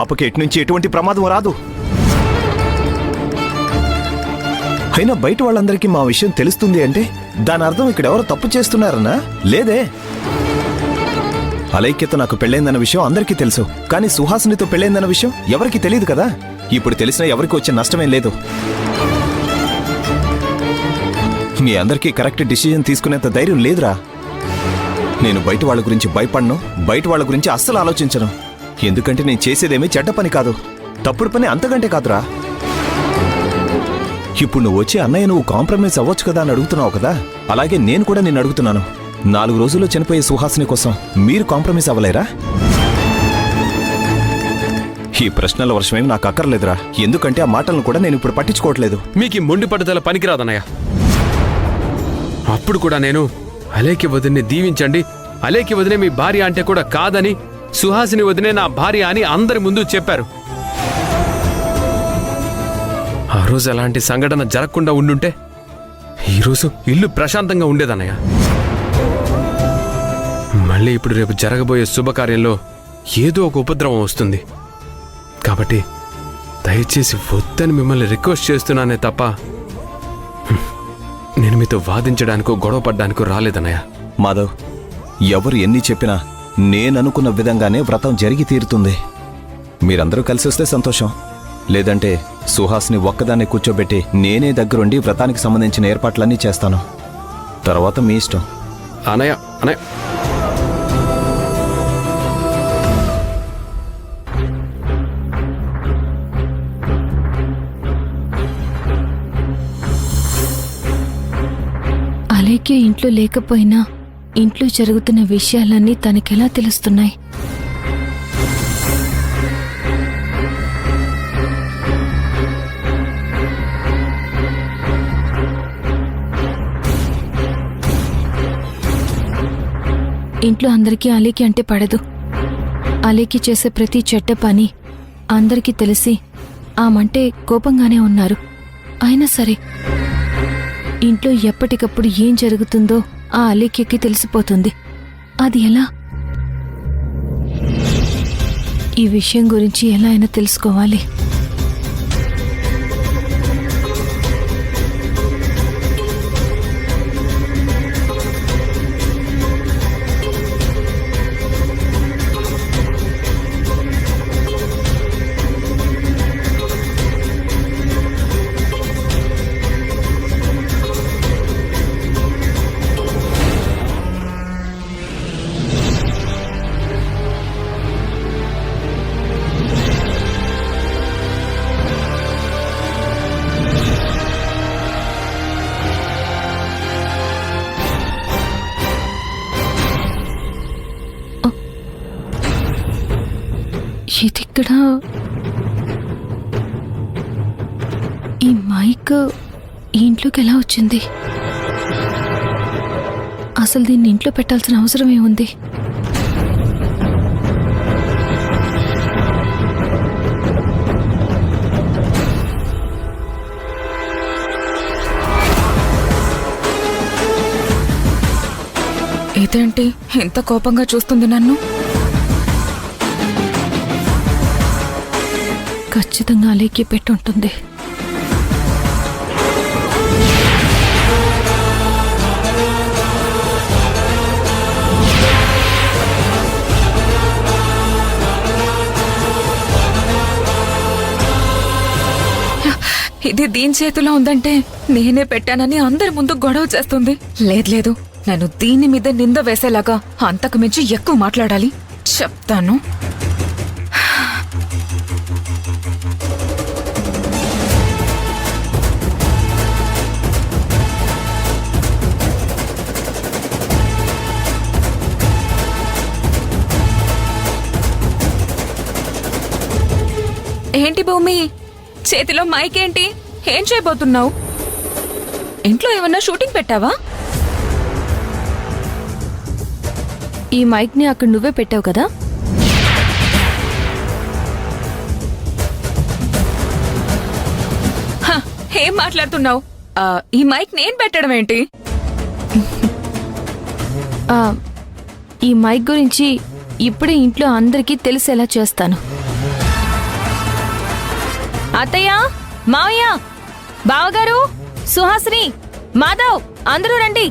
పాపకి ఎట్నుంచి ఎటువంటి ప్రమాదం రాదు. అయినా బయట వాళ్ళందరికీ మా విషయం తెలుస్తుంది అంటే దాని అర్థం ఇక్కడెవరో తప్పు చేస్తున్నారన్నా? లేదే. అలైక్యతో నాకు పెళ్ళైందన్న విషయం అందరికీ తెలుసు, కానీ సుహాసినితో పెళ్ళైందన్న విషయం ఎవరికి తెలియదు కదా. ఇప్పుడు తెలిసినా ఎవరికి వచ్చే నష్టమేం లేదు. మీ అందరికీ కరెక్ట్ డిసిజన్ తీసుకునేంత ధైర్యం లేదురా. నేను బయట వాళ్ళ గురించి భయపడను, బయట వాళ్ళ గురించి అస్సలు ఆలోచించను. ఎందుకంటే నేను చేసేదేమీ చెడ్డ పని కాదు, తప్పుడు పని అంతకంటే కాదురా. ఇప్పుడు నువ్వు వచ్చి అన్నయ్య నువ్వు కాంప్రమైజ్ అవ్వచ్చు కదా అని అడుగుతున్నావు కదా, అలాగే నేను కూడా నిన్ను అడుగుతున్నాను. 4 రోజుల్లో చనిపోయే సుహాసిని కోసం మీరు కాంప్రమైజ్ అవ్వలేరా? ఈ ప్రశ్నల వర్షమేమి నాకు అక్కర్లేదురా, ఎందుకంటే ఆ మాటలను కూడా నేను ఇప్పుడు పట్టించుకోవట్లేదు. మీకు మొండి పట్టుదల పనికిరాదన్నయ్య. అప్పుడు కూడా నేను అలేఖ్య వదిన్ని దీవించండి, అలేఖ్య వదినే మీ భార్య అంటే కూడా కాదని, సుహాసిని వదినే నా భార్య అని అందరి ముందు చెప్పారు. ఆ రోజు అలాంటి సంఘటన జరగకుండా ఉండుంటే ఈరోజు ఇల్లు ప్రశాంతంగా ఉండేదన్నయ్య. మళ్ళీ ఇప్పుడు రేపు జరగబోయే శుభకార్యంలో ఏదో ఒక ఉపద్రవం వస్తుంది. కాబట్టి దయచేసి వద్దని మిమ్మల్ని రిక్వెస్ట్ చేస్తున్నానే తప్ప నేను మీతో వాదించడానికో గొడవ పడ్డానికో రాలేదన్నయ్య. మాధవ్, ఎవరు ఎన్ని చెప్పినా నేననుకున్న విధంగానే వ్రతం జరిగి తీరుతుంది. మీరందరూ కలిసి వస్తే సంతోషం, లేదంటే సుహాస్ని ఒక్కదాన్ని కూర్చోబెట్టి నేనే దగ్గరుండి వ్రతానికి సంబంధించిన ఏర్పాట్లన్నీ చేస్తాను. తర్వాత మీ ఇష్టం. అనయ్య అనయ్య అలేఖ్య ఇంట్లో లేకపోయినా ఇంట్లో జరుగుతున్న విషయాలన్నీ తనకెలా తెలుస్తున్నాయి? ఇంట్లో అందరికీ అలేఖ్య అంటే పడదు. అలేఖ్య చేసే ప్రతి చెడ్డ పని అందరికీ తెలిసి ఆమంటే కోపంగానే ఉన్నారు. అయినా సరే ఇంట్లో ఎప్పటికప్పుడు ఏం జరుగుతుందో ఆ అలేఖ్యకి తెలిసిపోతుంది. అది ఎలా? ఈ విషయం గురించి ఎలా అయినా తెలుసుకోవాలి. ఇదిక్కడ ఈ మైక్ ఈ ఇంట్లోకి ఎలా వచ్చింది? అసలు దీన్ని ఇంట్లో పెట్టాల్సిన అవసరం ఏముంది? ఇదేంటి ఎంత కోపంగా చూస్తుంది నన్ను? ఖచ్చితంగా అలేఖ్య పెట్టుంటుంది. ఇది దీని చేతిలో ఉందంటే నేనే పెట్టానని అందరి ముందు గొడవ చేస్తుంది. లేదు, నేను దీని మీద నింద వేసేలాగా అంతకు మించి ఎక్కువ మాట్లాడాలి. చెప్తాను. ఏంటి భూమి, చేతిలో మైక్ ఏంటి? ఏం చేయబోతున్నావు? ఇంట్లో ఏమన్నా షూటింగ్ పెట్టావా? ఈ మైక్ ని అక్కడ నువ్వే పెట్టావు కదా? ఏం మాట్లాడుతున్నావు? ఈ మైక్ నేను పెట్టడం ఏంటి? ఈ మైక్ గురించి ఇప్పుడే ఇంట్లో అందరికీ తెలిసేలా చేస్తాను. అత్తయ్య, మావయ్య, బావగారు, సుహాసిని, మాధవ్ అందరూ రండి.